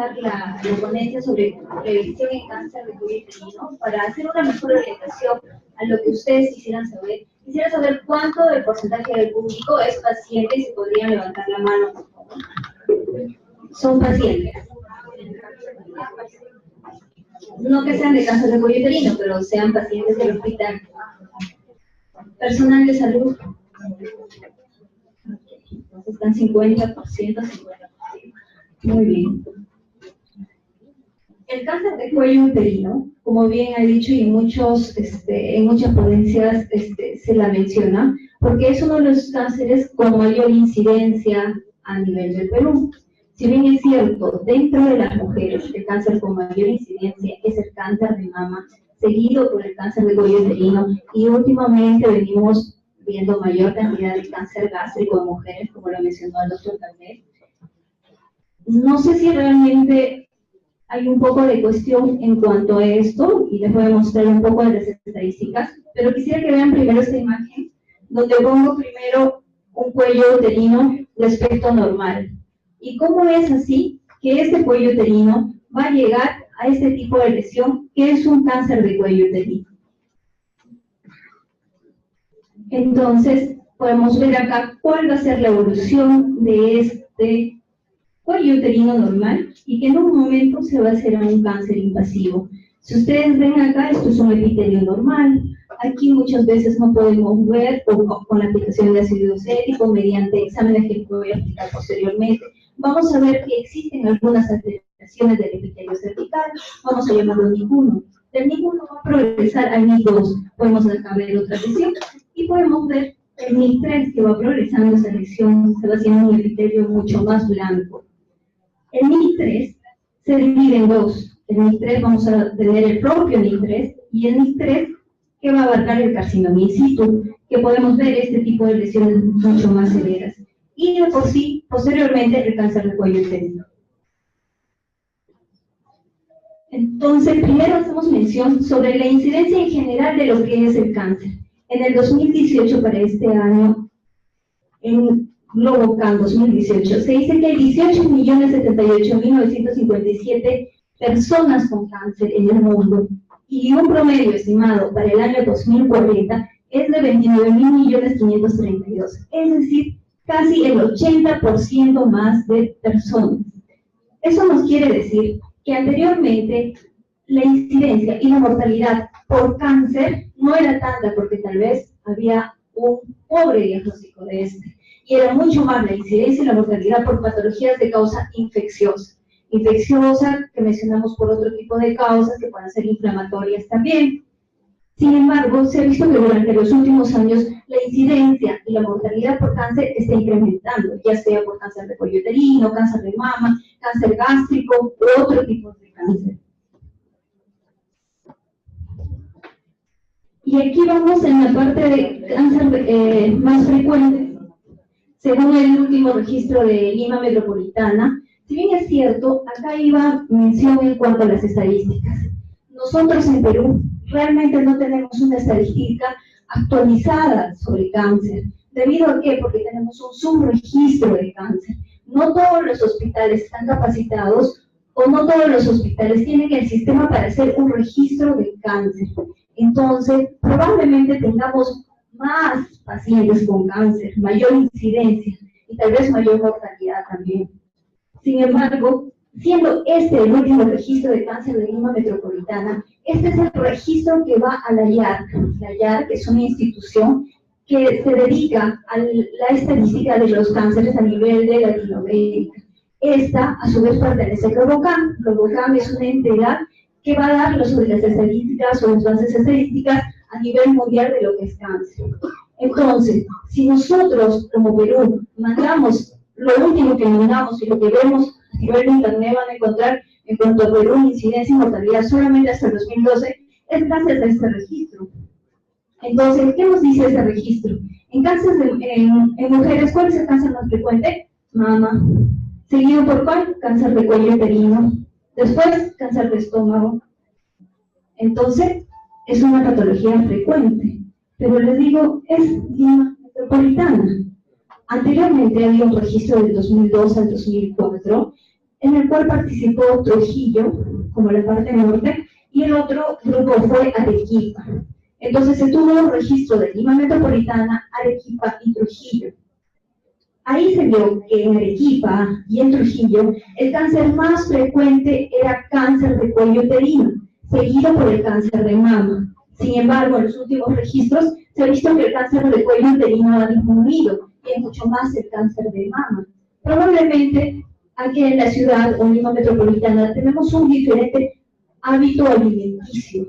realizar la ponencia sobre prevención en cáncer de cuello uterino para hacer una mejor orientación a lo que ustedes quisieran saber. Quisiera saber cuánto del porcentaje del público es paciente y si podrían levantar la mano, por favor. Son pacientes. No que sean de cáncer de cuello uterino, pero sean pacientes del hospital. Personal de salud. Entonces están 50%, 50%. Muy bien. El cáncer de cuello uterino, como bien ha dicho y en muchas ponencias se la menciona, porque es uno de los cánceres con mayor incidencia a nivel del Perú. Si bien es cierto, dentro de las mujeres, el cáncer con mayor incidencia es el cáncer de mama, seguido por el cáncer de cuello uterino, y últimamente venimos viendo mayor cantidad de cáncer gástrico en mujeres, como lo mencionó el doctor Carnet. No sé si realmente hay un poco de cuestión en cuanto a esto, y les voy a mostrar un poco de las estadísticas, pero quisiera que vean primero esta imagen, donde pongo primero un cuello uterino de aspecto normal. ¿Y cómo es así que este cuello uterino va a llegar a este tipo de lesión, que es un cáncer de cuello uterino? Entonces, podemos ver acá cuál va a ser la evolución de este cuello uterino normal y que en un momento se va a hacer un cáncer invasivo. Si ustedes ven acá, esto es un epitelio normal. Aquí muchas veces no podemos ver con la aplicación de ácido cético mediante exámenes que voy a explicar posteriormente. Vamos a ver que existen algunas alteraciones del epitelio cervical, vamos a llamarlo NIC1. Del NIC1 va a progresar al NIC2, podemos acá ver otra lesión, y podemos ver el NIC3 que va progresando esa lesión, se va haciendo un epitelio mucho más blanco. El NIC3 se divide en dos. El NIC3 vamos a tener el propio NIC3 y el NIC3 que va a abarcar el carcinoma in situ, que podemos ver este tipo de lesiones mucho más severas. Y de por sí, posteriormente, el cáncer de cuello uterino. Entonces, primero hacemos mención sobre la incidencia en general de lo que es el cáncer. En el 2018, para este año, en Globocan 2018, se dice que hay 18.078.957 personas con cáncer en el mundo, y un promedio estimado para el año 2040 es de 29.532.000, es decir, casi el 80% más de personas. Eso nos quiere decir que anteriormente la incidencia y la mortalidad por cáncer no era tanta porque tal vez había un pobre diagnóstico de este, y era mucho más la incidencia y la mortalidad por patologías de causa infecciosa. Infecciosa que mencionamos por otro tipo de causas que pueden ser inflamatorias también. Sin embargo, se ha visto que durante los últimos años la incidencia y la mortalidad por cáncer está incrementando, ya sea por cáncer de cuello uterino, cáncer de mama, cáncer gástrico u otro tipo de cáncer. Y aquí vamos en la parte de cáncer más frecuente, según el último registro de Lima Metropolitana. Si bien es cierto, acá iba mención en cuanto a las estadísticas. Nosotros en Perú realmente no tenemos una estadística actualizada sobre cáncer. ¿Debido a qué? Porque tenemos un subregistro de cáncer. No todos los hospitales están capacitados o no todos los hospitales tienen el sistema para hacer un registro de cáncer. Entonces, probablemente tengamos más pacientes con cáncer, mayor incidencia y tal vez mayor mortalidad también. Sin embargo, siendo este el último registro de cáncer de Lima Metropolitana, este es el registro que va a la IARC. La IARC es una institución que se dedica a la estadística de los cánceres a nivel de Latinoamérica. Esta, a su vez, pertenece a Globocan. Globocan es una entidad que va a dar las estadísticas o las bases estadísticas a nivel mundial de lo que es cáncer. Entonces, si nosotros, como Perú, mandamos lo último que mandamos y lo que vemos a nivel de internet van a encontrar en cuanto a Perú, incidencia y mortalidad solamente hasta el 2012, es gracias a este registro. Entonces, ¿qué nos dice este registro? En cáncer en mujeres, ¿cuál es el cáncer más frecuente? Mama. Seguido por ¿cuál? Cáncer de cuello uterino. Después, cáncer de estómago. Entonces, es una patología frecuente. Pero les digo, es Lima Metropolitana. Anteriormente había un registro del 2002 al 2004, en el cual participó Trujillo, como la parte norte, y el otro grupo fue Arequipa. Entonces se tuvo un registro de Lima Metropolitana, Arequipa y Trujillo. Ahí se vio que en Arequipa y en Trujillo el cáncer más frecuente era cáncer de cuello uterino, seguido por el cáncer de mama. Sin embargo, en los últimos registros se ha visto que el cáncer de cuello uterino ha disminuido y es mucho más el cáncer de mama. Probablemente aquí en la ciudad o Lima Metropolitana tenemos un diferente hábito alimenticio.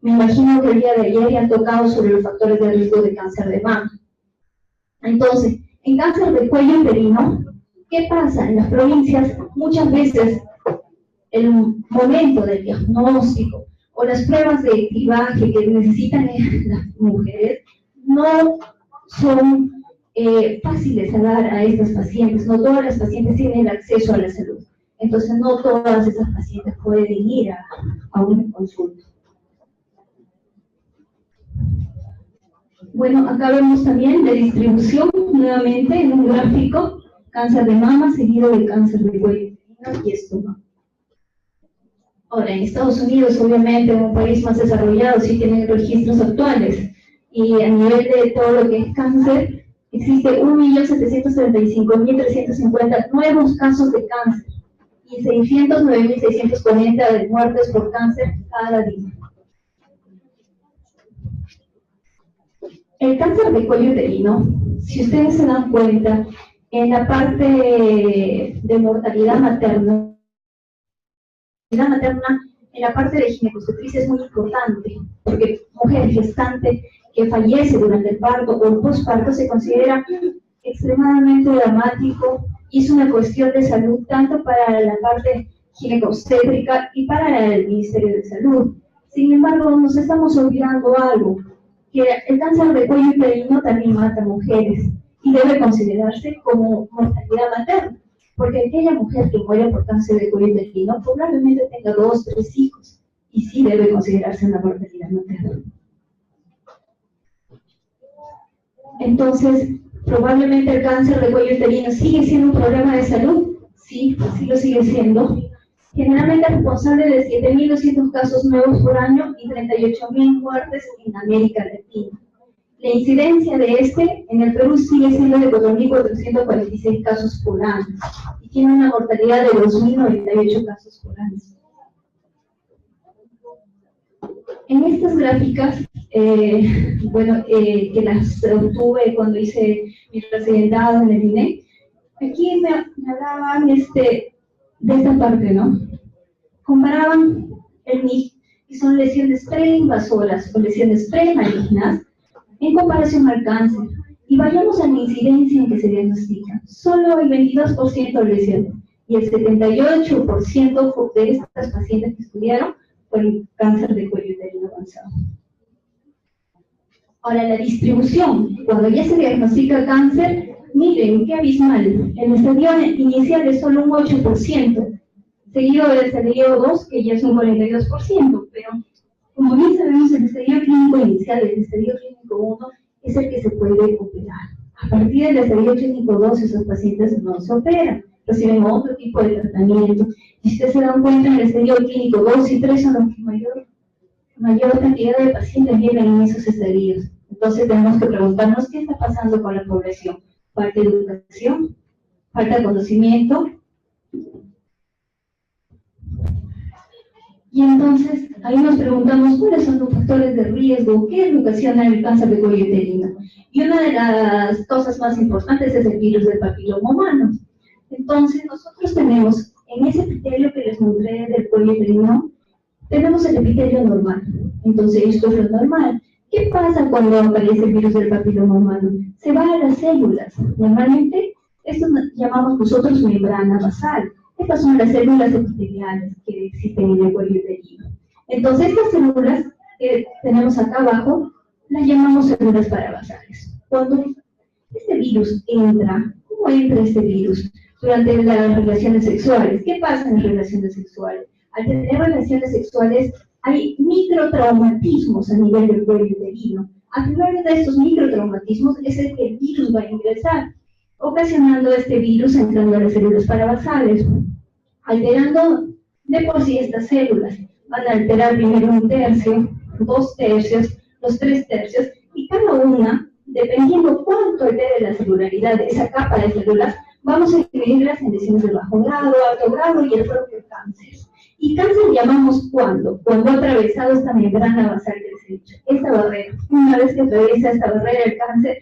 Me imagino que el día de ayer ya han tocado sobre los factores de riesgo de cáncer de mama. Entonces, en cáncer de cuello uterino, ¿qué pasa? En las provincias, muchas veces, el momento del diagnóstico o las pruebas de clivaje que necesitan las mujeres no son fáciles a dar a estas pacientes. No todas las pacientes tienen acceso a la salud. Entonces, no todas esas pacientes pueden ir a una consulta. Bueno, acá vemos también la distribución, nuevamente en un gráfico, cáncer de mama seguido de cáncer de cuello uterino y estómago. Ahora, en Estados Unidos, obviamente, un país más desarrollado, sí tienen registros actuales, y a nivel de todo lo que es cáncer, existe 1.735.350 nuevos casos de cáncer y 609.640 de muertes por cáncer cada día. El cáncer de cuello uterino, si ustedes se dan cuenta, en la parte de mortalidad materna, en la parte de ginecobstetricia es muy importante, porque mujer gestante que fallece durante el parto o el posparto se considera extremadamente dramático y es una cuestión de salud tanto para la parte ginecobstétrica y para el Ministerio de Salud. Sin embargo, nos estamos olvidando algo, que el cáncer de cuello uterino también mata a mujeres y debe considerarse como mortalidad materna, porque aquella mujer que muere por cáncer de cuello uterino probablemente tenga 2 o 3 hijos y sí debe considerarse una mortalidad materna. Entonces, probablemente el cáncer de cuello uterino sigue siendo un problema de salud, sí, sí lo sigue siendo. Generalmente es responsable de 7.200 casos nuevos por año y 38.000 muertes en América Latina. La incidencia de este en el Perú sigue siendo de 4.446 casos por año y tiene una mortalidad de 2.098 casos por año. En estas gráficas, que las obtuve cuando hice mi residentado en el INE, aquí me hablaban de esta parte, ¿no? Comparaban el MIG, que son lesiones preinvasoras o lesiones premalignas, en comparación al cáncer. Y vayamos a la incidencia en que se diagnostica. Solo el 22% de lesiones y el 78% de estas pacientes que estudiaron fue el cáncer de cuello uterino avanzado. Ahora, la distribución, cuando ya se diagnostica cáncer, miren, qué abismal. El estadio inicial es solo un 8%, seguido del estadio 2, que ya es un 42%, pero como bien sabemos, el estadio clínico inicial, el estadio clínico 1, es el que se puede operar. A partir del estadio clínico 2, esos pacientes no se operan, reciben otro tipo de tratamiento. Y ustedes se dan cuenta, en el estadio clínico 2 y 3 son los que mayor cantidad de pacientes viven en esos estadios. Entonces tenemos que preguntarnos qué está pasando con la población. Falta de educación, falta de conocimiento. Y entonces ahí nos preguntamos cuáles son los factores de riesgo, qué es lo que ocasiona el cáncer de cuello uterino. Y una de las cosas más importantes es el virus del papiloma humano. Entonces nosotros tenemos en ese epitelio que les mostré del cuello uterino, tenemos el epitelio normal. Entonces esto es lo normal. ¿Qué pasa cuando aparece el virus del papiloma humano? Se va a las células. Normalmente esto llamamos nosotros membrana basal. Estas son las células epiteliales que existen en el cuello uterino. Entonces, estas células que tenemos acá abajo, las llamamos células parabasales. Cuando este virus entra, ¿cómo entra este virus? Durante las relaciones sexuales. ¿Qué pasa en las relaciones sexuales? Al tener relaciones sexuales, hay microtraumatismos a nivel del cuello uterino. A través de estos microtraumatismos es el que el virus va a ingresar, ocasionando este virus entrando a las células parabasales. alterando de por sí estas células. Van a alterar primero 1/3, 2/3, los 3/3, y cada una, dependiendo cuánto altere la celularidad de esa capa de células, vamos a dividirlas en lesiones de bajo grado, alto grado y el propio cáncer. Y cáncer llamamos cuando ha atravesado esta membrana basal que les he dicho, esta barrera. Una vez que atraviesa esta barrera el cáncer,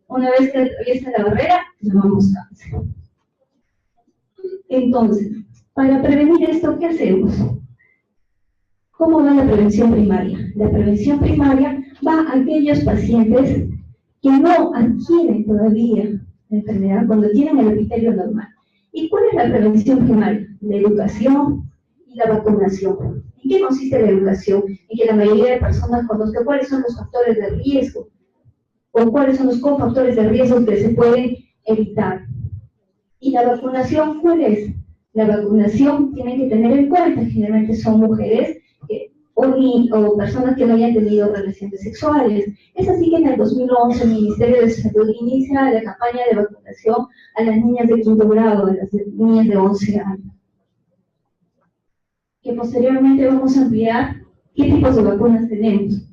una vez que atraviesa la barrera, llamamos cáncer. Entonces, para prevenir esto, ¿qué hacemos? ¿Cómo va la prevención primaria? La prevención primaria va a aquellos pacientes que no adquieren todavía la enfermedad cuando tienen el epitelio normal. ¿Y cuál es la prevención primaria? La educación y la vacunación. ¿En qué consiste la educación? En que la mayoría de personas conozcan cuáles son los factores de riesgo o cuáles son los cofactores de riesgo que se pueden evitar. ¿Y la vacunación cuál es? La vacunación tiene que tener en cuenta, generalmente son mujeres o personas que no hayan tenido relaciones sexuales. Es así que en el 2011 el Ministerio de Salud inicia la campaña de vacunación a las niñas de 5º grado, a las niñas de 11 años. Que posteriormente vamos a ampliar qué tipos de vacunas tenemos.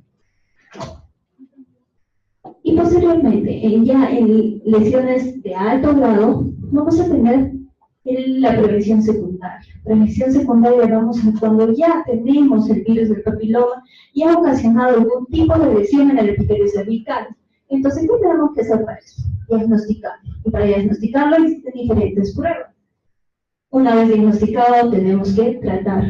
Y posteriormente, ya en lesiones de alto grado, vamos a tener la prevención secundaria. Prevención secundaria vamos a cuando ya tenemos el virus del papiloma y ha ocasionado algún tipo de lesión en el epitelio cervical. Entonces, ¿qué tenemos que hacer para eso? Diagnosticarlo. Y para diagnosticarlo existen diferentes pruebas. Una vez diagnosticado, tenemos que tratar.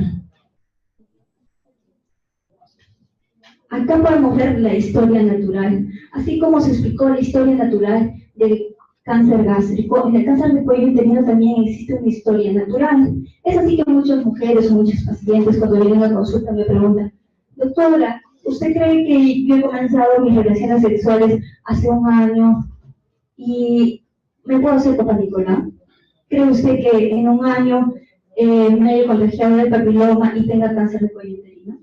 Acá podemos ver la historia natural, así como se explicó la historia natural del cáncer gástrico. En el cáncer de cuello uterino también existe una historia natural. Es así que muchas mujeres o muchos pacientes cuando vienen a consulta me preguntan: doctora, ¿usted cree que yo he comenzado mis relaciones sexuales hace un año y me puedo hacer Papá Nicolau? ¿Cree usted que en un año me haya contagiado del papiloma y tenga cáncer de cuello uterino?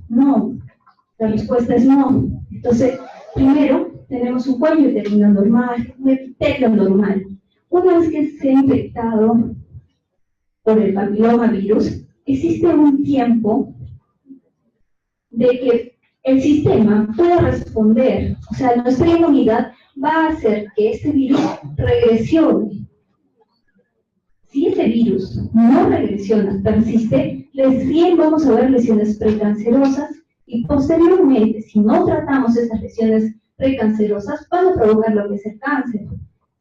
No, la respuesta es no. Entonces, primero, tenemos un cuello uterino normal, un epitelio normal. Una vez que se ha infectado por el papilomavirus, existe un tiempo de que el sistema pueda responder, o sea, nuestra inmunidad va a hacer que este virus regresione. Si ese virus no regresiona, persiste, recién vamos a ver lesiones precancerosas y posteriormente, si no tratamos esas lesiones precancerosas, van a provocar lo que es el cáncer.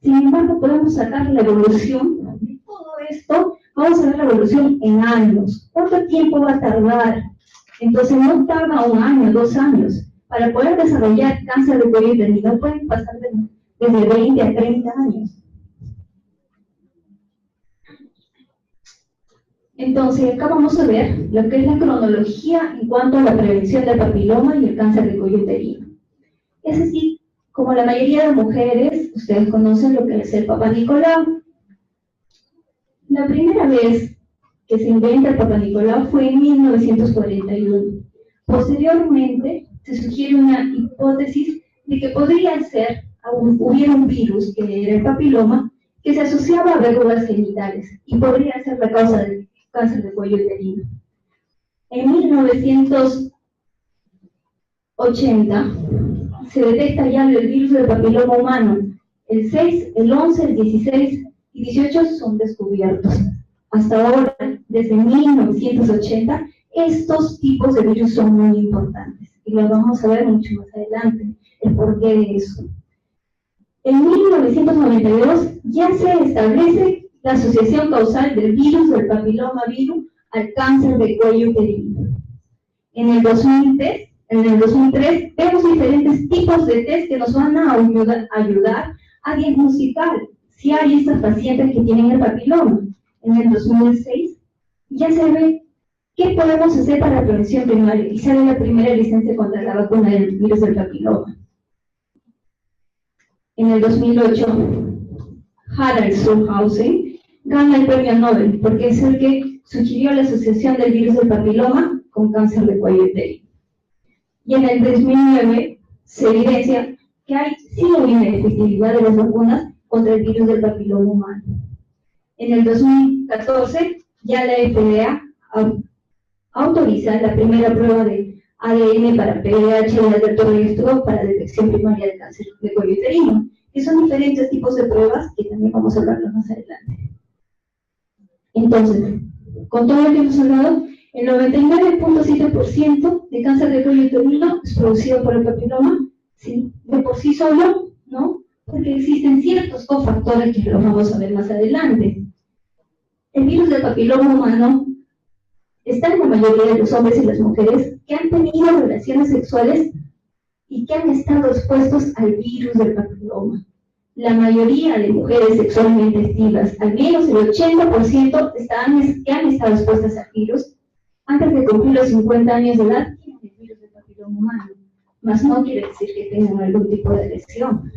Sin embargo, podemos sacar la evolución de todo esto, vamos a ver la evolución en años. ¿Cuánto tiempo va a tardar? Entonces, no tarda 1 año, 2 años. Para poder desarrollar cáncer de cuello uterino pueden pasar desde 20 a 30 años. Entonces, acá vamos a ver lo que es la cronología en cuanto a la prevención del papiloma y el cáncer de cuello uterino. Es así, como la mayoría de mujeres, ustedes conocen lo que es el Papá Nicolau. La primera vez que se inventa el Papá Nicolau fue en 1941. Posteriormente, se sugiere una hipótesis de que podría ser, hubiera un virus, que era el papiloma, que se asociaba a verrugas genitales y podría ser la causa del cáncer de cuello uterino. En 1980 se detecta ya el virus del papiloma humano. El 6, el 11, el 16 y 18 son descubiertos. Hasta ahora, desde 1980, estos tipos de virus son muy importantes. Y lo vamos a ver mucho más adelante, el porqué de eso. En 1992 ya se establece la asociación causal del virus del papilomavirus al cáncer de cuello uterino. En el 2003 vemos diferentes tipos de test que nos van a ayudar a diagnosticar si hay estas pacientes que tienen el papiloma. En el 2006 ya se ve qué podemos hacer para la prevención primaria y sale la primera licencia contra la vacuna del virus del papiloma. En el 2008, Harald Schulhausen gana el premio Nobel porque es el que sugirió la asociación del virus del papiloma con cáncer de cuello uterino. Y en el 2009 se evidencia que sí hay una efectividad de las vacunas contra el virus del papiloma humano. En el 2014 2014, ya la FDA autoriza la primera prueba de ADN para PDH de alto riesgo para detección primaria de cáncer de cuello uterino, que son diferentes tipos de pruebas que también vamos a hablarlo más adelante. Entonces, con todo lo que hemos hablado, el 99.7% de cáncer de cuello uterino es producido por el papiloma, ¿sí? De por sí solo, ¿no? Porque existen ciertos cofactores que los vamos a ver más adelante. El virus del papiloma humano está en la mayoría de los hombres y las mujeres que han tenido relaciones sexuales y que han estado expuestos al virus del papiloma. La mayoría de mujeres sexualmente activas, al menos el 80% que han estado expuestas al virus, antes de cumplir los 50 años de edad, tienen el virus del papiloma humano. Mas no quiere decir que tengan algún tipo de lesión.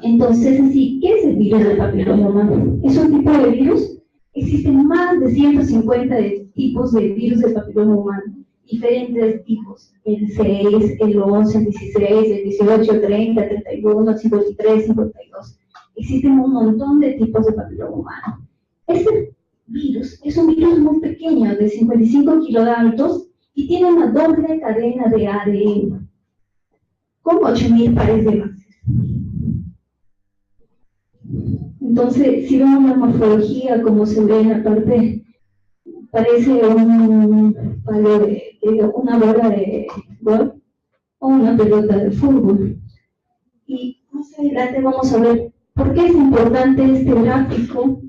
Entonces, así, ¿qué es el virus del papiloma humano? ¿Es un tipo de virus? Existen más de 150 tipos de virus del papiloma humano, diferentes tipos, el 6, el 11, el 16, el 18, el 30, el 31, el 53, 52. Existen un montón de tipos de papiloma humano. Este virus es un virus muy pequeño, de 55 kilodaltos, y tiene una doble cadena de ADN, con 8.000 pares de bases. Entonces, si vemos la morfología, como se ve en la parte, parece un palo una bola de golf o una pelota de fútbol. Y más adelante vamos a ver por qué es importante este gráfico,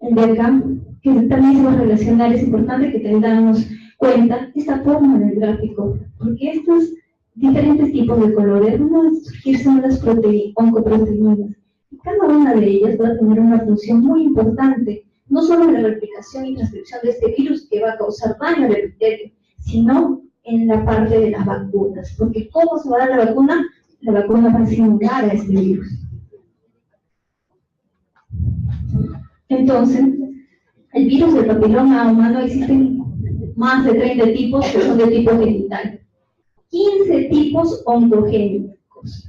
el de acá, que también se va a relacionar. Es importante que tengamos cuenta esta forma del gráfico, porque estos diferentes tipos de colores van a surgir son las oncoproteínas. Cada una de ellas va a tener una función muy importante, no solo en la replicación y transcripción de este virus que va a causar daño al epitelio, sino en la parte de las vacunas, porque ¿cómo se va a dar la vacuna? La vacuna va a simular a este virus. Entonces, el virus del papiloma humano existen más de 30 tipos que son de tipo genital, 15 tipos oncogénicos.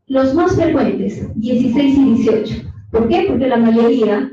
Los más frecuentes, 16 y 18. ¿Por qué? Porque la mayoría,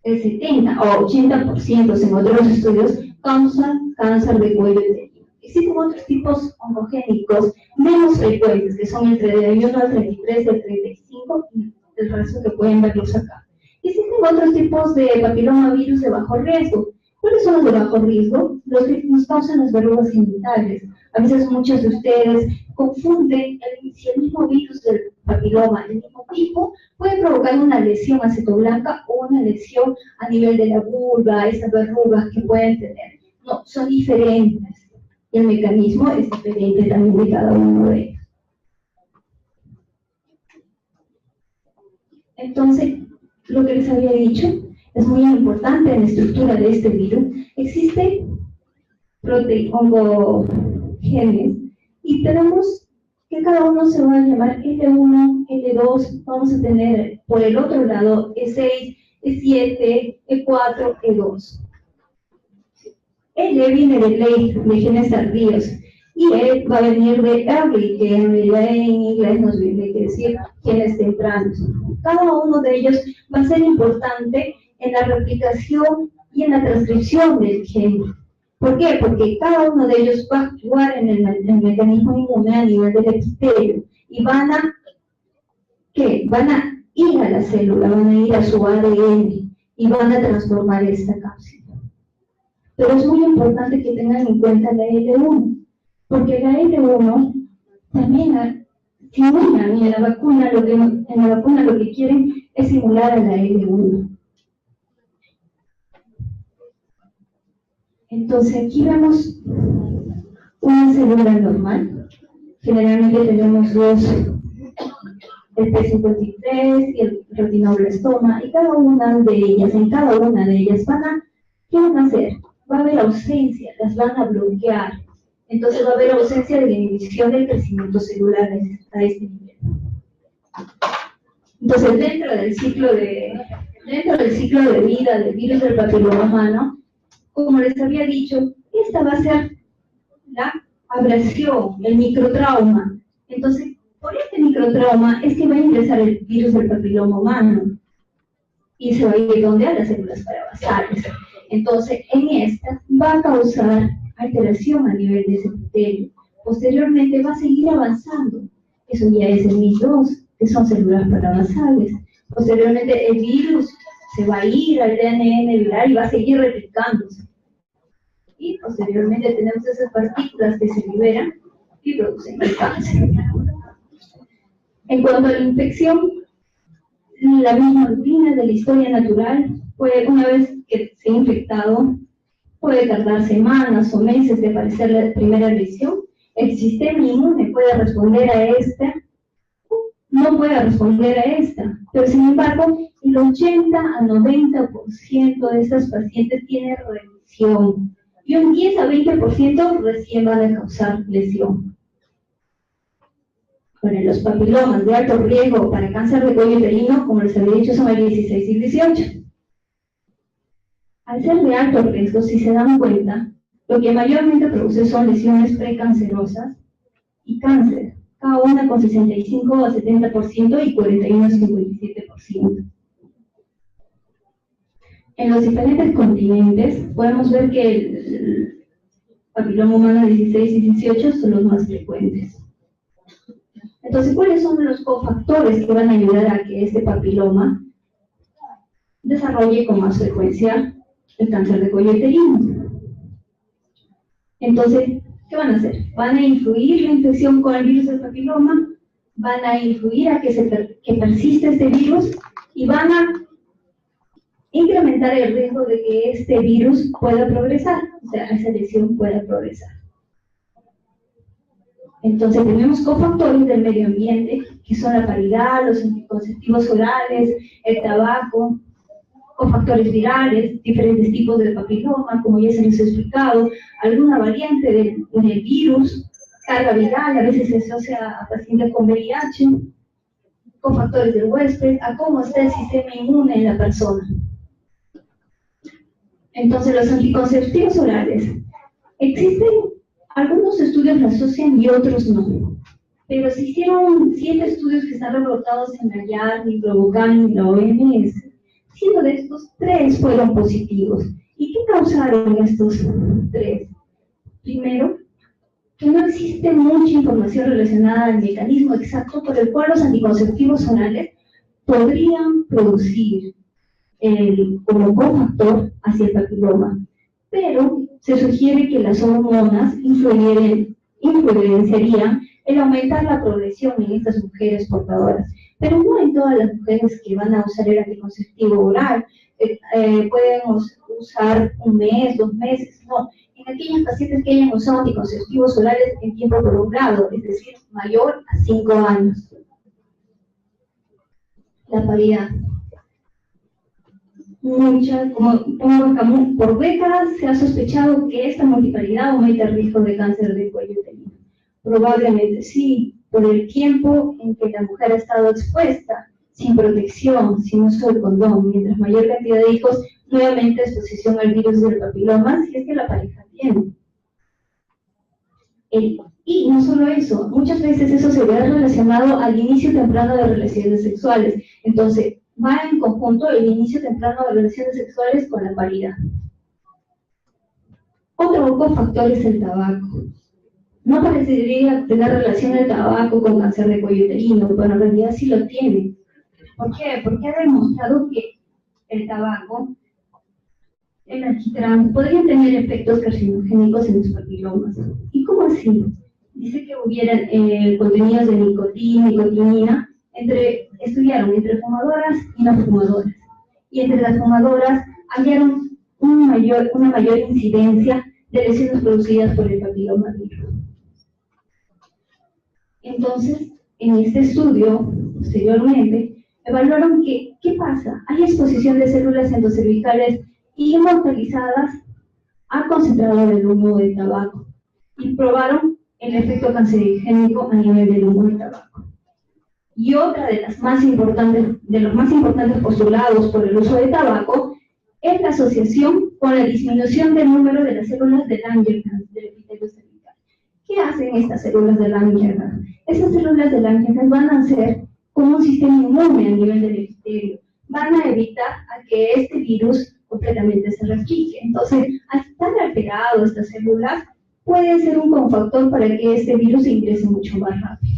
el 70 o 80% en otros estudios, causan cáncer de cuello uterino. Existen otros tipos oncogénicos menos frecuentes, que son entre el 1 al 33, el 35 y el resto que pueden verlos acá. Existen otros tipos de papilomavirus de bajo riesgo. ¿Cuáles son los de bajo riesgo? Los que nos causan las verrugas genitales. A veces muchos de ustedes confunden si el mismo virus del papiloma, el mismo tipo, puede provocar una lesión acetoblanca o una lesión a nivel de la vulva, esas verrugas que pueden tener. No, son diferentes. Y el mecanismo es diferente también de cada uno de ellos. Entonces, lo que les había dicho es muy importante en la estructura de este virus. Existe oncogenes y tenemos que cada uno se va a llamar L1, L2, vamos a tener por el otro lado E6, E7, E4, E2. L viene de late, de genes tardíos, y E va a venir de early, que en realidad en inglés nos viene que decir genes tempranos. Cada uno de ellos va a ser importante en la replicación y en la transcripción del gen. ¿Por qué? Porque cada uno de ellos va a actuar en el mecanismo inmune a nivel del epitelio y van a ir a la célula, van a ir a su ADN y van a transformar esta cápsula. Pero es muy importante que tengan en cuenta la L1, porque la L1 también simula, y en la vacuna lo que quieren es simular a la L1. Entonces aquí vemos una célula normal. Generalmente tenemos dos, el P53 y el retinoblastoma, y cada una de ellas, ¿qué van a hacer? Va a haber ausencia, las van a bloquear. Entonces va a haber ausencia de la inhibición del crecimiento celular a este nivel. Entonces dentro del ciclo de vida del virus del papiloma humano, como les había dicho, esta va a ser la abrasión, el microtrauma. Entonces, por este microtrauma es que va a ingresar el virus del papiloma humano. y se va a ir donde a las células parabasales. Entonces, en esta va a causar alteración a nivel de ese epitelio. Posteriormente va a seguir avanzando. Eso ya es el MIS2, que son células parabasales. Posteriormente el virus se va a ir al ADN viral y va a seguir replicándose. Y posteriormente tenemos esas partículas que se liberan y producen el cáncer. En cuanto a la infección, la misma rutina de la historia natural, puede, una vez que se ha infectado, puede tardar semanas o meses de aparecer la primera lesión. El sistema inmune puede responder a esta, no puede responder a esta, pero sin embargo, el 80 a 90% de estas pacientes tienen remisión y un 10 a 20% recién van a causar lesión. Bueno, los papilomas de alto riesgo para cáncer de cuello uterino, como les había dicho, son el 16 y el 18. Al ser de alto riesgo, si se dan cuenta, lo que mayormente produce son lesiones precancerosas y cáncer, cada una con 65 a 70% y 41 a 57%. En los diferentes continentes podemos ver que el papiloma humano 16 y 18 son los más frecuentes. Entonces, ¿cuáles son los cofactores que van a ayudar a que este papiloma desarrolle con más frecuencia el cáncer de cuello uterino? Entonces, ¿qué van a hacer? Van a influir la infección con el virus del papiloma, van a influir a que persista este virus y van a incrementar el riesgo de que este virus pueda progresar, o sea, esa lesión pueda progresar. Entonces tenemos cofactores del medio ambiente, que son la paridad, los anticonceptivos orales, el tabaco, cofactores virales, diferentes tipos de papiloma, como ya se les ha explicado, alguna variante del virus, carga viral, a veces se asocia a pacientes con VIH, cofactores del huésped, a cómo está el sistema inmune en la persona. Entonces, los anticonceptivos orales, existen algunos estudios lo asocian y otros no, pero se hicieron 7 estudios que están reportados en la YARD, Microbucan y la OMS. Siendo de estos, 3 fueron positivos. ¿Y qué causaron estos 3? Primero, que no existe mucha información relacionada al mecanismo exacto por el cual los anticonceptivos orales podrían producir como cofactor hacia el papiloma. Pero se sugiere que las hormonas influenciarían en aumentar la progresión en estas mujeres portadoras. Pero no en todas las mujeres que van a usar el anticonceptivo oral, pueden usar 1 mes, 2 meses, no. En aquellas pacientes que hayan usado anticonceptivos orales en tiempo prolongado, es decir, mayor a 5 años. La paridad. Por décadas se ha sospechado que esta multiparidad aumenta el riesgo de cáncer de cuello uterino. Probablemente sí, por el tiempo en que la mujer ha estado expuesta, sin protección, sin uso de condón, mientras mayor cantidad de hijos, nuevamente exposición al virus del papiloma, si es que la pareja tiene. Y no solo eso, muchas veces eso se ve relacionado al inicio temprano de relaciones sexuales. Entonces, va en conjunto el inicio temprano de relaciones sexuales con la paridad. Otro cofactor es el tabaco. No parecería tener relación el tabaco con cáncer de cuello uterino, pero en realidad sí lo tiene. ¿Por qué? Porque ha demostrado que el tabaco, el alquitrán, podrían tener efectos carcinogénicos en los papilomas. ¿Y cómo así? Dice que hubieran contenidos de nicotinina, estudiaron entre fumadoras y no fumadoras. Y entre las fumadoras hallaron una mayor incidencia de lesiones producidas por el papiloma virus. Entonces, en este estudio, posteriormente, evaluaron que, ¿qué pasa? Hay exposición de células endocervicales inmortalizadas a concentrado del humo de tabaco y probaron el efecto cancerígeno a nivel del humo de tabaco. Y otra de los más importantes postulados por el uso de tabaco es la asociación con la disminución del número de las células de Langerhans del epitelio cervical. ¿Qué hacen estas células de Langerhans? Esas células de Langerhans van a ser como un sistema inmune a nivel del epitelio, van a evitar a que este virus completamente se replique. Entonces, al estar alterado estas células, puede ser un cofactor para que este virus ingrese mucho más rápido.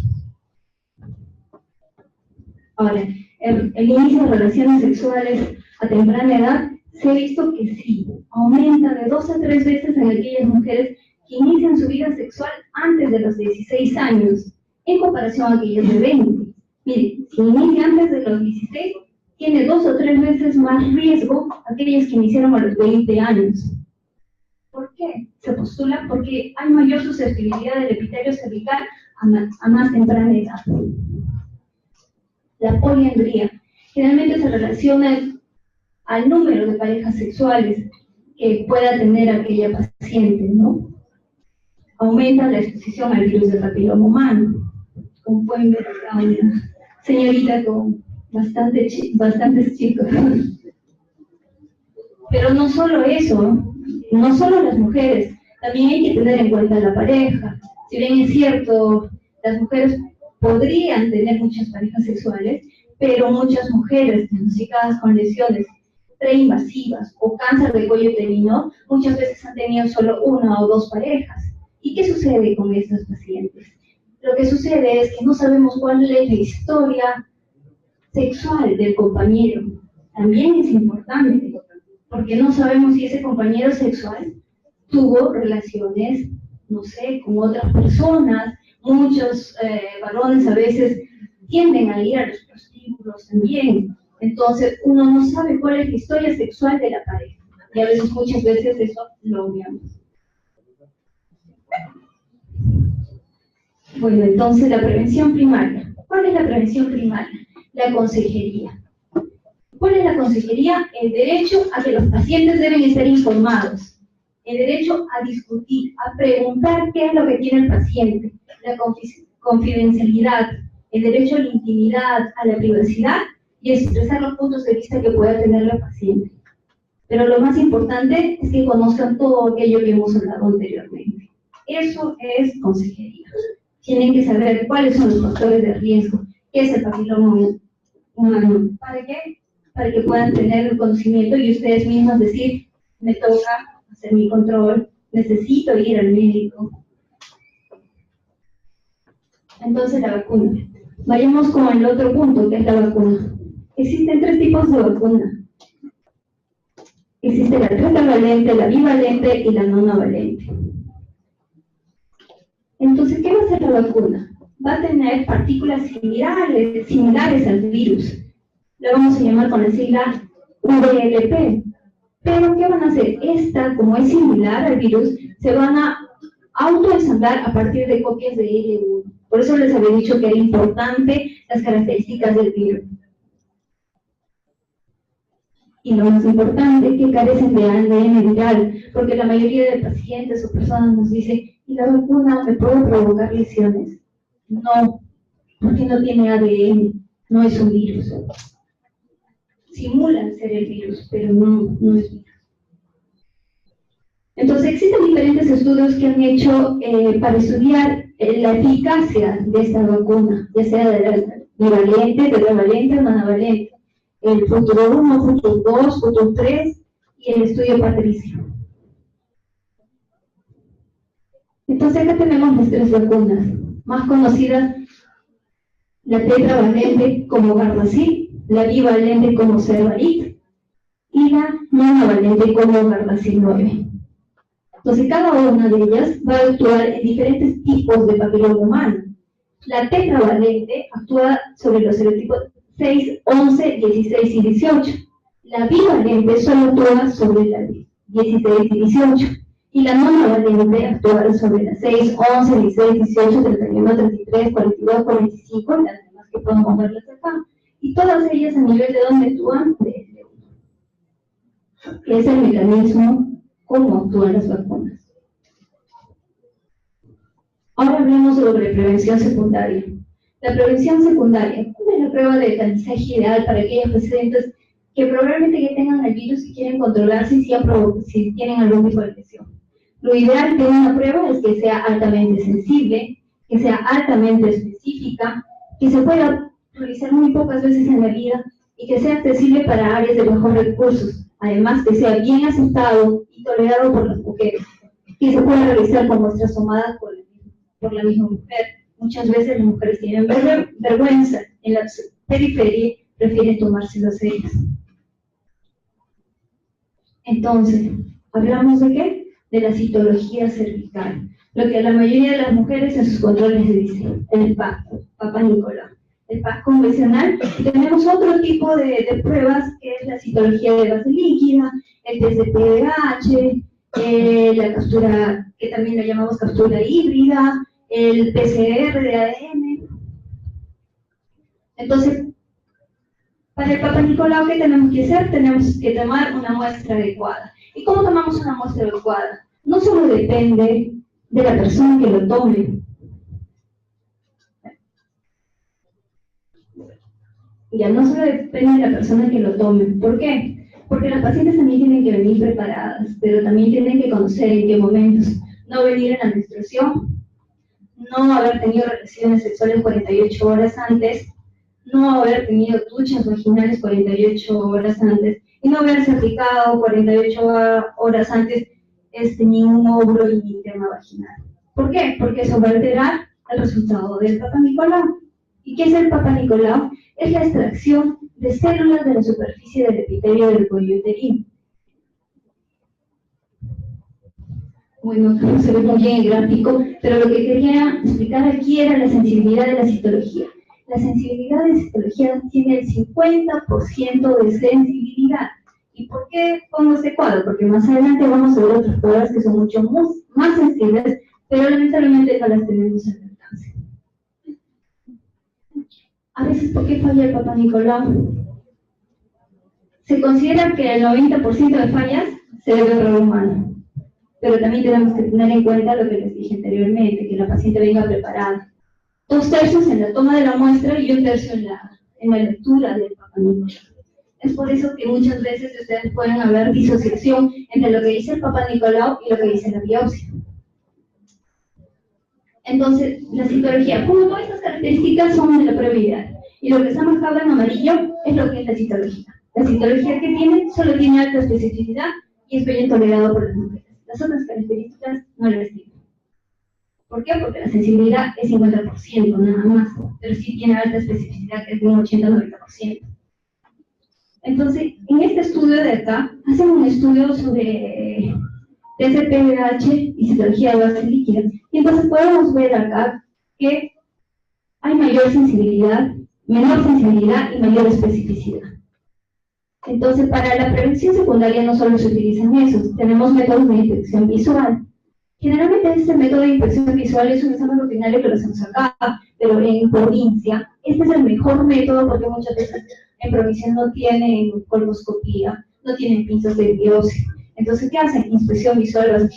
Ahora, el inicio de relaciones sexuales a temprana edad, se ha visto que sí, aumenta de 2 a 3 veces en aquellas mujeres que inician su vida sexual antes de los 16 años, en comparación a aquellas de 20. Miren, si inicia antes de los 16, tiene 2 o 3 veces más riesgo aquellas que iniciaron a los 20 años. ¿Por qué? Se postula porque hay mayor susceptibilidad del epitelio cervical a más temprana edad. La poliandría generalmente se relaciona al número de parejas sexuales que pueda tener aquella paciente, ¿no? Aumenta la exposición al virus del papiloma humano. Como pueden ver acá, una señorita con bastantes chicos. Pero no solo eso, no solo las mujeres, también hay que tener en cuenta la pareja. Si bien es cierto, las mujeres podrían tener muchas parejas sexuales, pero muchas mujeres diagnosticadas con lesiones preinvasivas o cáncer de cuello uterino, muchas veces han tenido solo 1 o 2 parejas. ¿Y qué sucede con estas pacientes? Lo que sucede es que no sabemos cuál es la historia sexual del compañero. También es importante, porque no sabemos si ese compañero sexual tuvo relaciones, no sé, con otras personas. Muchos varones a veces tienden a ir a los prostíbulos también. Entonces, uno no sabe cuál es la historia sexual de la pareja. Y a veces, muchas veces, eso lo obviamos. Bueno, entonces, la prevención primaria. ¿Cuál es la prevención primaria? La consejería. ¿Cuál es la consejería? El derecho a que los pacientes deben estar informados. El derecho a discutir, a preguntar qué es lo que tiene el paciente. La confidencialidad, el derecho a la intimidad, a la privacidad y expresar los puntos de vista que pueda tener el paciente. Pero lo más importante es que conozcan todo aquello que hemos hablado anteriormente. Eso es consejería. Tienen que saber cuáles son los factores de riesgo, qué es el papiloma humano. ¿Para qué? Para que puedan tener el conocimiento y ustedes mismos decir, me toca hacer mi control, necesito ir al médico. Entonces, la vacuna. Vayamos con el otro punto, que es la vacuna. Existen 3 tipos de vacuna. Existe la tetravalente, la bivalente y la nonavalente. Entonces, ¿qué va a hacer la vacuna? Va a tener partículas similares al virus. La vamos a llamar con la sigla VLP. Pero, ¿qué van a hacer? Esta, como es similar al virus, se van a autoensamblar a partir de copias de L1. Por eso les había dicho que era importante las características del virus. Y lo más importante, que carecen de ADN viral, porque la mayoría de pacientes o personas nos dicen, ¿y la vacuna me puede provocar lesiones? No, porque no tiene ADN, no es un virus. Simulan ser el virus, pero no es virus. Entonces, existen diferentes estudios que han hecho para estudiar la eficacia de esta vacuna, ya sea de la bivalente, tetravalente o monovalente. El Futur 1, Futur 2, Futur 3 y el estudio Patricio. Entonces, acá tenemos las 3 vacunas más conocidas: la tetravalente como Gardasil, la bivalente como Cervarix y la monovalente como Gardasil 9. Entonces, cada una de ellas va a actuar en diferentes tipos de papiloma humano. La tetravalente actúa sobre los serotipos 6, 11, 16 y 18. La bivalente solo actúa sobre las 16 y 18. Y la monovalente actúa sobre las 6, 11, 16, 18, 31, 33, 42, 45 y las demás que podemos verlas acá. Y todas ellas a nivel de dónde actúan, de L1. Que es el mecanismo cómo actúan las vacunas. Ahora hablemos sobre prevención secundaria. La prevención secundaria, ¿cuál es la prueba de tamizaje ideal para aquellos pacientes que probablemente ya tengan el virus y quieren controlarse si tienen algún tipo de lesión? Lo ideal de una prueba es que sea altamente sensible, que sea altamente específica, que se pueda realizar muy pocas veces en la vida y que sea accesible para áreas de bajos recursos, además que sea bien aceptado y tolerado por las mujeres, que se pueda realizar con muestras tomadas por la misma mujer. Muchas veces las mujeres tienen vergüenza en la periferia, prefieren tomárselas ellas. Entonces, ¿hablamos de qué? De la citología cervical, lo que a la mayoría de las mujeres en sus controles le dicen, el PAP, Papá Nicolau. El PAP convencional, y tenemos otro tipo de pruebas, que es la citología de base líquida, el test de pH, la captura, que también la llamamos captura híbrida, el PCR de ADN. Entonces, para el Papá Nicolau, ¿qué tenemos que hacer? Tenemos que tomar una muestra adecuada. ¿Y cómo tomamos una muestra adecuada? No solo depende de la persona que lo tome. Ya no solo depende de la persona que lo tome. ¿Por qué? Porque las pacientes también tienen que venir preparadas, pero también tienen que conocer en qué momentos. No venir en la menstruación, no haber tenido relaciones sexuales 48 horas antes, no haber tenido duchas vaginales 48 horas antes, y no haberse aplicado 48 horas antes ni un óvulo ni tema vaginal. ¿Por qué? Porque eso va a alterar el resultado del Papá Nicolau. ¿Y qué es el Papá Nicolau? Es la extracción de células de la superficie del epitelio del cuello uterino. Bueno, no se ve muy bien el gráfico, pero lo que quería explicar aquí era la sensibilidad de la citología. La sensibilidad de citología tiene el 50% de sensibilidad. ¿Y por qué pongo este cuadro? Porque más adelante vamos a ver otras pruebas que son mucho más sensibles, pero lamentablemente no las tenemos al alcance. A veces, ¿por qué falla el Papá Nicolau? Se considera que el 90% de fallas se debe a error humano, pero también tenemos que tener en cuenta lo que les dije anteriormente, que la paciente venga preparada. 2/3 en la toma de la muestra y 1/3 en la lectura del Papá Nicolau. Es por eso que muchas veces ustedes pueden haber disociación entre lo que dice el Papá Nicolau y lo que dice la biopsia. Entonces, la citología, como todas estas características son de la prueba ideal, y lo que está marcado en amarillo es lo que es la citología. La citología que tiene solo tiene alta especificidad y es bien tolerado por las mujeres. Las otras características no las tienen. ¿Por qué? Porque la sensibilidad es 50% nada más, pero sí tiene alta especificidad, que es de un 80-90%. Entonces, en este estudio de acá, hacen un estudio sobre TSPH y citología de base líquida. Y entonces podemos ver acá que hay mayor sensibilidad, menor sensibilidad y mayor especificidad. Entonces, para la prevención secundaria no solo se utilizan esos, tenemos métodos de inspección visual. Generalmente este método de inspección visual es un examen rutinario que lo hacemos acá, pero en provincia, este es el mejor método porque muchas veces en provincia no tienen colposcopía, no tienen pinzas de biopsia. Entonces, ¿qué hacen? Inspección visual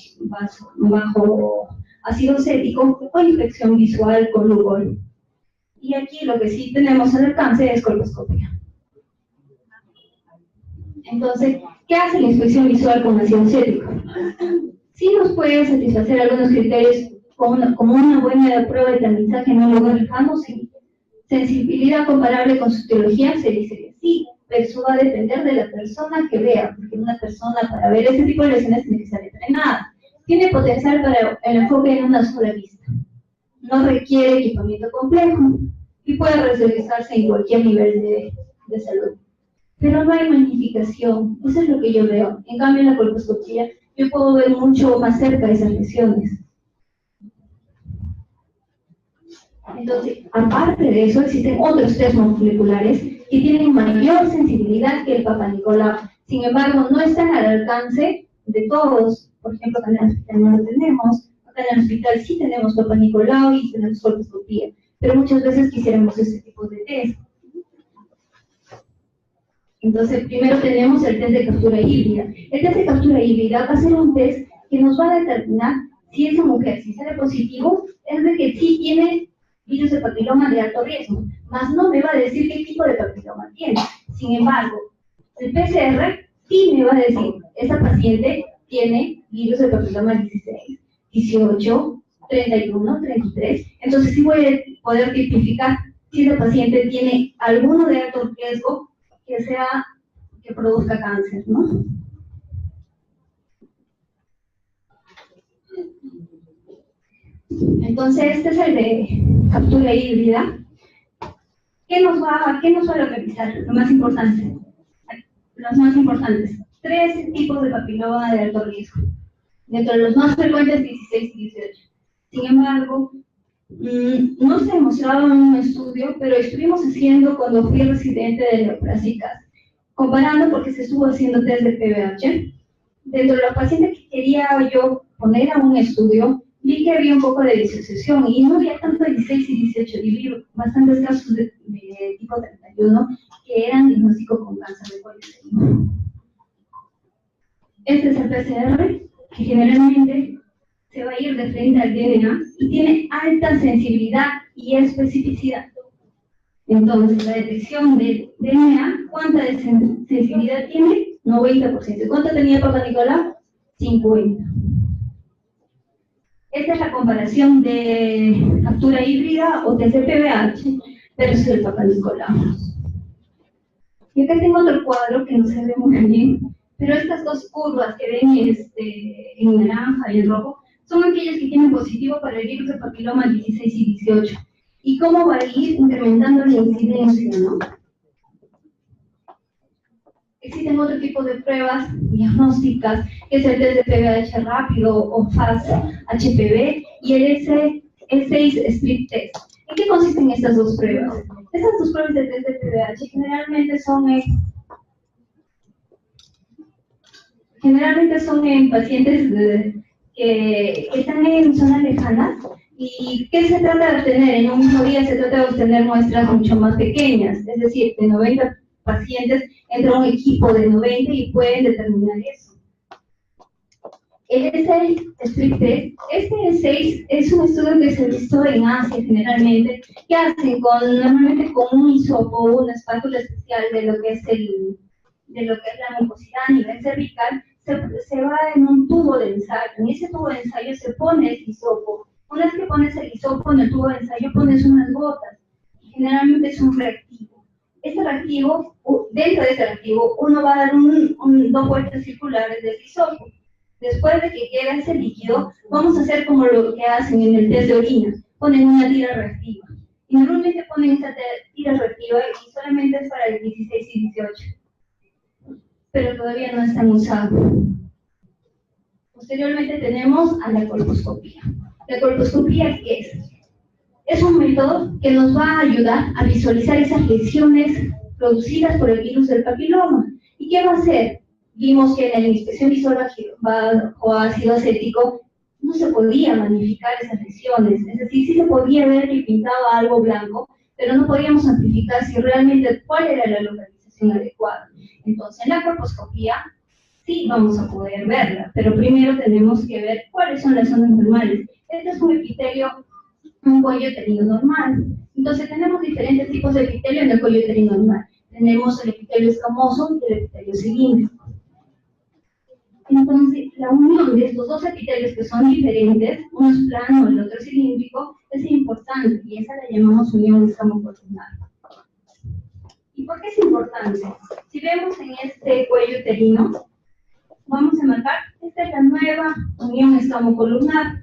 bajo ácido cético o inspección visual con Lugol. Y aquí lo que sí tenemos al alcance es colposcopía. Entonces, ¿qué hace la inspección visual con ácido cético? Sí nos puede satisfacer algunos criterios como una buena prueba de tamizaje no lugar lejano, sí. Sensibilidad comparable con citología se dice que sí, pero eso va a depender de la persona que vea, porque una persona para ver ese tipo de lesiones tiene que estar entrenada. Tiene potencial para el enfoque en una sola vista. No requiere equipamiento complejo y puede realizarse en cualquier nivel de salud. Pero no hay magnificación, eso es lo que yo veo. En cambio, en la colposcopía yo puedo ver mucho más cerca esas lesiones. Entonces, aparte de eso, existen otros test moleculares que tienen mayor sensibilidad que el Papá Nicolau. Sin embargo, no están al alcance de todos. Por ejemplo, acá en el hospital no lo tenemos. Acá en el hospital sí tenemos Papá Nicolau y tenemos colposcopía. Pero muchas veces quisiéramos ese tipo de test. Entonces, primero tenemos el test de captura híbrida. El test de captura híbrida va a ser un test que nos va a determinar si esa mujer, si sale positivo, es de que sí tiene virus de papiloma de alto riesgo, mas no me va a decir qué tipo de papiloma tiene. Sin embargo, el PCR sí me va a decir, esa paciente tiene virus de papiloma 16, 18, 31, 33. Entonces sí voy a poder tipificar si esa paciente tiene alguno de alto riesgo que produzca cáncer, ¿no? Entonces, este es el de captura híbrida. ¿Qué nos va a localizar? Lo más importante. Los más importantes. 3 tipos de papiloma de alto riesgo. Dentro de los más frecuentes, 16 y 18. Sin embargo, no se demostraba en un estudio, pero estuvimos haciendo cuando fui residente de neoplásicas, comparando porque se estuvo haciendo test de PBH. Dentro de los pacientes que quería yo poner a un estudio, vi que había un poco de disociación y no había tanto 16 y 18, y vi bastantes casos de tipo 31 que eran diagnósticos con cáncer de cuello uterino. Este es el PCR, que generalmente se va a ir de frente al DNA y tiene alta sensibilidad y especificidad. Entonces, la detección de DNA, ¿cuánta de sensibilidad tiene? 90%. ¿Cuánto tenía Papa Nicolau? 50%. Esta es la comparación de captura híbrida o TCPBH versus el Papa Nicolau. Y acá tengo otro cuadro que no se ve muy bien, pero estas dos curvas que ven en naranja y en rojo son aquellas que tienen positivo para el virus de papiloma 16 y 18. ¿Y cómo va a ir incrementando la incidencia, no? Existen otro tipo de pruebas diagnósticas, que es el test de PBH rápido o FAST-HPV y el E6 Split Test. ¿En qué consisten estas dos pruebas? Estas dos pruebas de test de PBH generalmente son en pacientes que están en zonas lejanas. ¿Y qué se trata de obtener? En un mismo día se trata de obtener muestras mucho más pequeñas, es decir, de 90 pacientes entra un equipo de 90 y pueden determinar eso. El E6 Split Test, este E6 es un estudio que se ha visto en Asia generalmente, que hacen normalmente con un hisopo, una espátula especial de lo que es la mucosidad a nivel cervical, se va en un tubo de ensayo. En ese tubo de ensayo se pone el hisopo. Una vez que pones el hisopo en el tubo de ensayo, pones unas gotas, y generalmente es un reactivo. Este reactivo, dentro de ese reactivo, uno va a dar 2 vueltas circulares del hisopo. Después de que quede ese líquido, vamos a hacer como lo que hacen en el test de orina, ponen una tira reactiva. Y normalmente ponen esa tira reactiva y solamente es para el 16 y 18. Pero todavía no están usados. Posteriormente tenemos a la colposcopía. ¿La colposcopía qué es? Es un método que nos va a ayudar a visualizar esas lesiones producidas por el virus del papiloma. ¿Y qué va a hacer? Vimos que en la inspección visual bajo ácido acético no se podía magnificar esas lesiones, es decir, sí se podía ver que pintaba algo blanco, pero no podíamos amplificar si realmente cuál era la localización adecuada. Entonces, en la colposcopía sí vamos a poder verla, pero primero tenemos que ver cuáles son las zonas normales. Este es un epitelio, un cuello uterino normal. Entonces, tenemos diferentes tipos de epitelio en el cuello uterino normal. Tenemos el epitelio escamoso y el epitelio cilíndrico. Entonces, la unión de estos dos epitelios que son diferentes, uno es plano, el otro es cilíndrico, es importante, y esa la llamamos unión escamocolumnar. ¿Y por qué es importante? Si vemos en este cuello uterino, vamos a marcar, esta es la nueva unión escamocolumnar,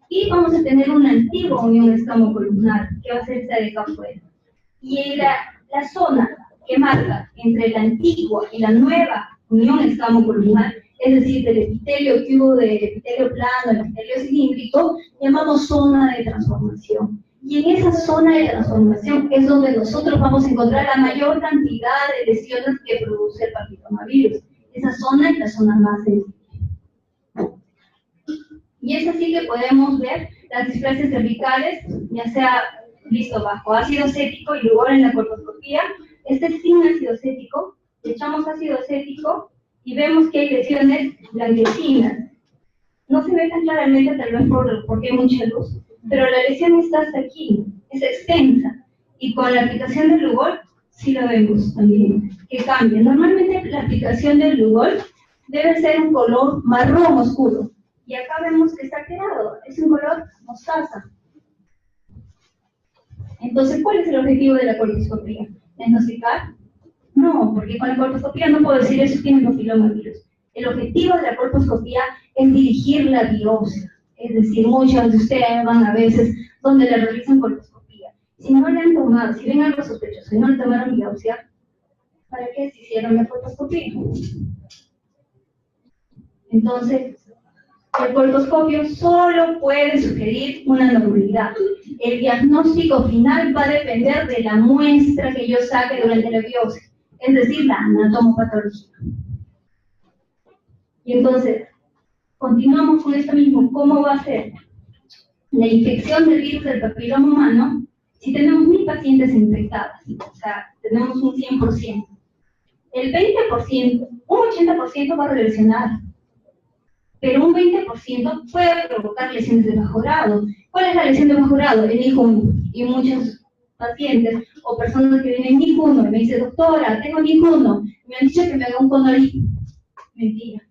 y vamos a tener una antigua unión escamocolumnar, que va a ser esta de acá afuera. Y la zona que marca entre la antigua y la nueva unión escamocolumnar, es decir, del epitelio que hubo del epitelio plano, el epitelio cilíndrico, llamamos zona de transformación. Y en esa zona de transformación es donde nosotros vamos a encontrar la mayor cantidad de lesiones que produce el papilomavirus. Esa zona es la zona más sensible. Y es así que podemos ver las displasias cervicales, ya sea visto bajo ácido acético y luego en la colposcopía. Este es sin ácido acético, le echamos ácido acético y vemos que hay lesiones blanquecinas. No se ve tan claramente, tal vez porque hay mucha luz, pero la lesión está hasta aquí, es extensa. Y con la aplicación del Lugol, sí lo vemos también, que cambia. Normalmente la aplicación del Lugol debe ser un color marrón oscuro. Y acá vemos que está alterado, es un color mostaza. Entonces, ¿cuál es el objetivo de la colposcopía? Diagnosticar No, porque con la colposcopía no puedo decir eso tiene papilomavirus. El objetivo de la colposcopía es dirigir la biopsia. Es decir, muchos de ustedes van a veces donde le realizan colposcopía. Si no le han tomado, si ven algo sospechoso y no le tomaron biopsia, ¿para qué se hicieron la colposcopía? Entonces, el colposcopio solo puede sugerir una anormalidad. El diagnóstico final va a depender de la muestra que yo saque durante la biopsia, es decir, la anatomopatología. Y entonces, continuamos con esto mismo. ¿Cómo va a ser la infección del virus del papiloma humano si tenemos 1000 pacientes infectadas? O sea, tenemos un 100%. El 20%, un 80% va a regresionar, pero un 20% puede provocar lesiones de bajo grado. ¿Cuál es la lesión de bajo grado? El NIC1. Y muchos pacientes o personas que vienen NIC1 y me dicen, doctora, tengo NIC1, me han dicho que me haga un Connolly. Mentira.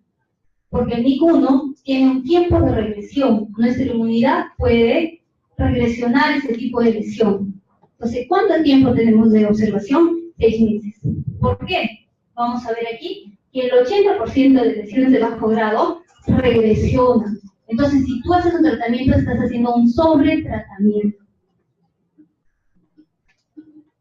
Porque el NIC1 tiene un tiempo de regresión. Nuestra inmunidad puede regresionar ese tipo de lesión. Entonces, ¿cuánto tiempo tenemos de observación? 6 meses. ¿Por qué? Vamos a ver aquí que el 80% de lesiones de bajo grado regresionan. Entonces, si tú haces un tratamiento, estás haciendo un sobretratamiento.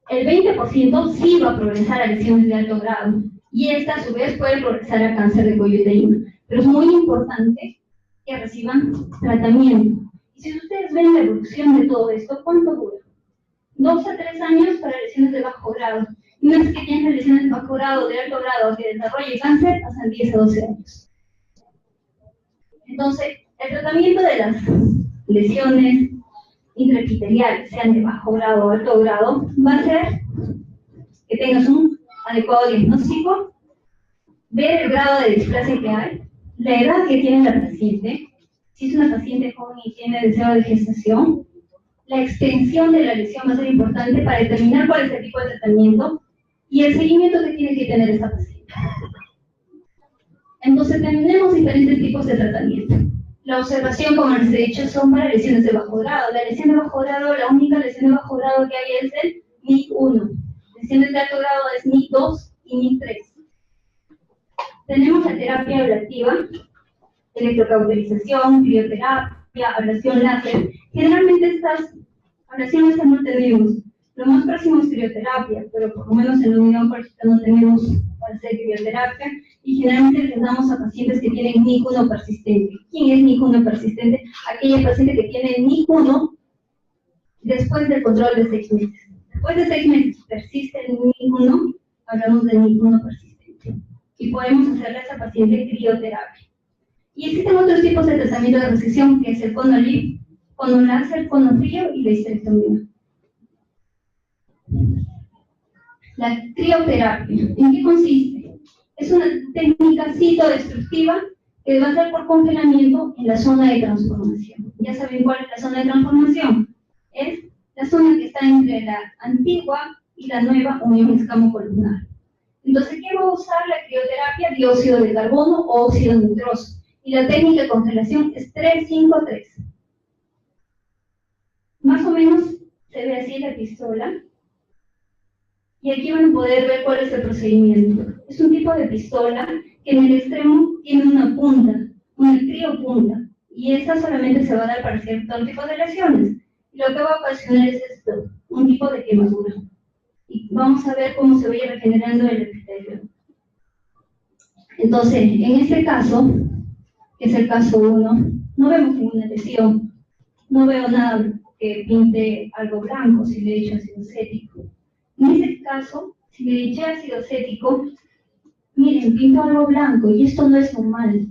El 20% sí va a progresar a lesiones de alto grado. Y esta, a su vez, puede progresar a cáncer de cuello uterino. Pero es muy importante que reciban tratamiento. Y si ustedes ven la evolución de todo esto, ¿cuánto dura? 2 a 3 años para lesiones de bajo grado. No es que tengan lesiones de bajo grado, de alto grado, que desarrolle cáncer, pasan 10 a 12 años. Entonces, el tratamiento de las lesiones intraepiteliales, sean de bajo grado o alto grado, va a ser que tengas un adecuado diagnóstico, ver el grado de displasia que hay, la edad que tiene la paciente, si es una paciente joven y tiene deseo de gestación, la extensión de la lesión va a ser importante para determinar cuál es el tipo de tratamiento y el seguimiento que tiene que tener esta paciente. Entonces tenemos diferentes tipos de tratamiento. La observación, como les he dicho, son para lesiones de bajo grado. La lesión de bajo grado, la única lesión de bajo grado que hay es el NIC1. Lesiones de alto grado es NIC2 y NIC3. Tenemos la terapia ablativa, electrocauterización, crioterapia, ablación láser. Generalmente estas ablaciones no tenemos. Lo más próximo es crioterapia, pero por lo menos en la Unión Política no tenemos para hacer crioterapia y generalmente les damos a pacientes que tienen NIC1 persistente. ¿Quién es NIC1 persistente? Aquella paciente que tiene NIC1 después del control de 6 meses. Después de 6 meses persiste el NIC1, hablamos de NIC1 persistente. Y podemos hacerle a esa paciente crioterapia. Y existen otros tipos de tratamiento de resección, que es el Connolly, con un láser, conofrío y la histerectomía. La crioterapia, ¿en qué consiste? Es una técnica citodestructiva que va a ser por congelamiento en la zona de transformación. ¿Ya saben cuál es la zona de transformación? Es la zona que está entre la antigua y la nueva unión escamocolumnar. Entonces, ¿qué va a usar la crioterapia? Dióxido de carbono o óxido nitroso. Y la técnica de congelación es 3-5-3. Más o menos se ve así la pistola. Y aquí van a poder ver cuál es el procedimiento. Es un tipo de pistola que en el extremo tiene una punta, una criopunta. Y esta solamente se va a dar para cierto tipo de lesiones. Y lo que va a ocasionar es esto, un tipo de quemadura. Y vamos a ver cómo se va a ir regenerando el epitelio. Entonces, en este caso, que es el caso 1, no vemos ninguna lesión. No veo nada que pinte algo blanco si le he hecho ácido acético. En este caso, si le eché ácido acético, miren, pinto algo blanco y esto no es normal.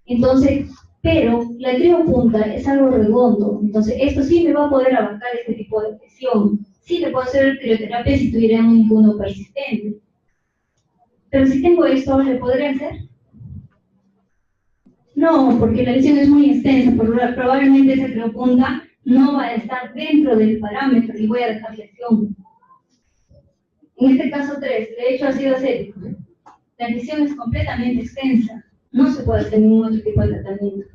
Entonces, pero la criopunta es algo redondo, entonces esto sí me va a poder abarcar este tipo de lesión. Sí le puedo hacer crioterapia si tuviera un NIC1 persistente. Pero si tengo esto, ¿le podré hacer? No, porque la lesión es muy extensa, probablemente esa criopunta no va a estar dentro del parámetro y voy a dejar lesión. En este caso 3, le he hecho ácido acético. La lesión es completamente extensa. No se puede hacer ningún otro tipo de tratamiento.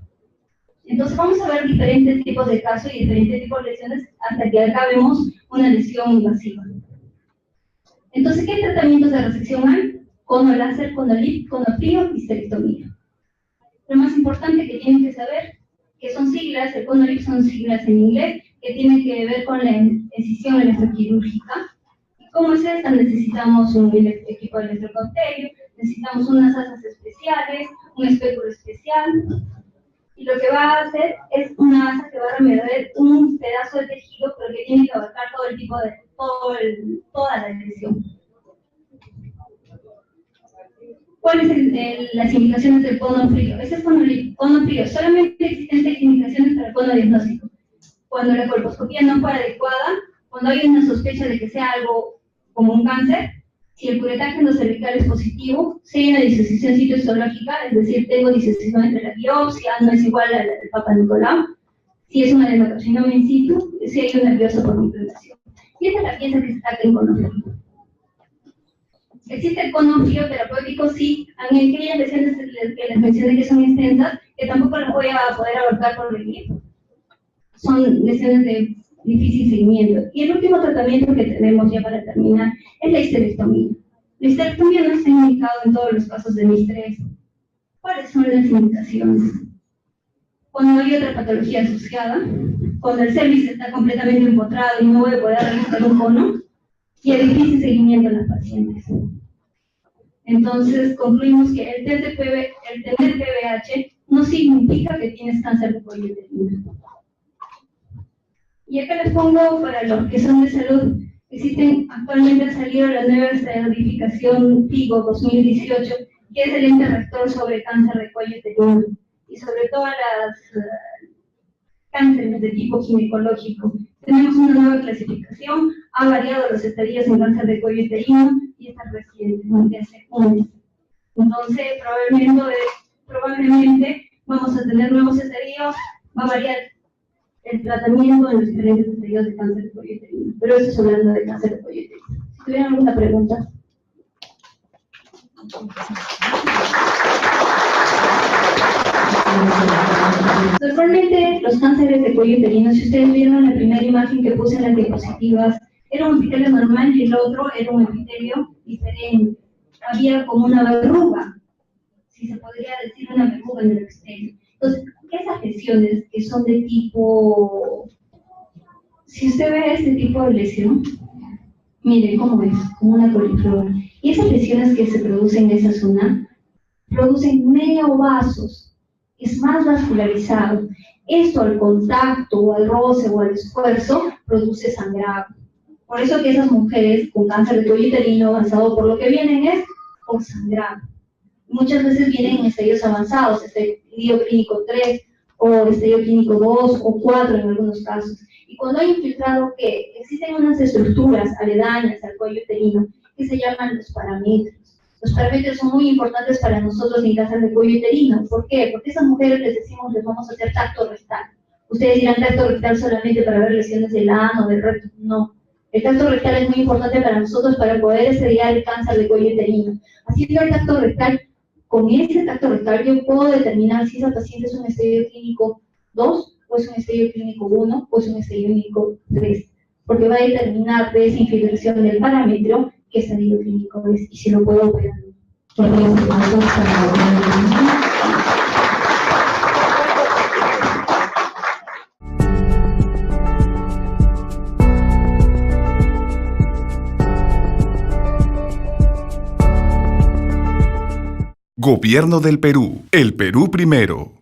Entonces vamos a ver diferentes tipos de casos y diferentes tipos de lesiones hasta que acá vemos una lesión invasiva. Entonces, ¿qué tratamientos de resección hay? Conoláser, conolip, conofrío y histerectomía. Lo más importante que tienen que saber, que son siglas, el conolip son siglas en inglés, que tienen que ver con la incisión electroquirúrgica. ¿Y cómo es esta? Necesitamos un equipo de electrocauterio, necesitamos unas asas especiales, un espéculo especial, y lo que va a hacer es una asa que va a remover un pedazo de tejido, pero que tiene que abarcar todo el tipo de, toda la lesión. ¿Cuáles son las indicaciones del cono frío? Ese es cono frío. Solamente existen 6 indicaciones para el cono diagnóstico. Cuando la colposcopía no fue adecuada, cuando hay una sospecha de que sea algo como un cáncer, si el curetaje endocervical es positivo, si hay una disociación citohistológica, es decir, tengo disociación entre la biopsia, no es igual al Papa Nicolau, si es una adenocarcinoma in situ, si hay un nervioso por implantación. Y esa es la pieza que se saca en cono frío. ¿Existe el cono frío terapéutico? Sí, en aquellas lesiones que les mencioné que son extensas, que tampoco las voy a poder abarcar por venir. Son lesiones de difícil seguimiento. Y el último tratamiento que tenemos ya para terminar es la histerectomía. La histerectomía no está indicado en todos los casos de MIS-3. ¿Cuáles son las indicaciones? Cuando hay otra patología asociada, cuando el cervix está completamente empotrado y no voy a poder realizar un cono, y hay difícil seguimiento en los pacientes. Entonces, concluimos que el tener PBH no significa que tienes cáncer de cuello uterino. Y acá les pongo, para los que son de salud, actualmente ha salido la nueva certificación FIGO 2018, que es el ente rector sobre cáncer de cuello uterino, y sobre todas las cánceres de tipo ginecológico. Tenemos una nueva clasificación, ha variado los estadios en cáncer de cuello uterino, y está reciente, de hace un mes. Entonces, probablemente vamos a tener nuevos estadios, va a variar el tratamiento en los diferentes estadios de cáncer de cuello uterino. Pero eso es hablando de cáncer de cuello uterino. Si tuvieran alguna pregunta. Normalmente los cánceres de cuello uterino, si ustedes vieron la primera imagen que puse en las diapositivas, era un epitelio normal y el otro era un epitelio diferente. Había como una verruga, si se podría decir una verruga en el epitelio. Entonces, esas lesiones que son de tipo, si usted ve este tipo de lesión, miren cómo es, como una coliflor. Y esas lesiones que se producen en esa zona, producen neovasos, es más vascularizado. Esto al contacto, o al roce, o al esfuerzo, produce sangrado. Por eso que esas mujeres con cáncer de cuello uterino avanzado, por lo que vienen es por sangrado. Muchas veces vienen en estadios avanzados, estadio clínico 3, o estadio clínico 2, o 4 en algunos casos. Y cuando hay infiltrado, que existen unas estructuras aledañas al cuello uterino, que se llaman los parámetros. Los parámetros son muy importantes para nosotros en cáncer de cuello uterino. ¿Por qué? Porque esas mujeres les decimos, les vamos a hacer tacto rectal. Ustedes dirán tacto rectal solamente para ver lesiones del ano, del recto. No. El tacto rectal es muy importante para nosotros para poder estudiar el cáncer de cuello uterino. Haciendo el tacto rectal, con ese tacto rectal yo puedo determinar si esa paciente es un estadio clínico 2, o es un estadio clínico 1, o es un estadio clínico 3. Porque va a determinar de esa infiltración del parámetro qué estadio clínico es y si lo puedo operar. Gobierno del Perú. El Perú primero.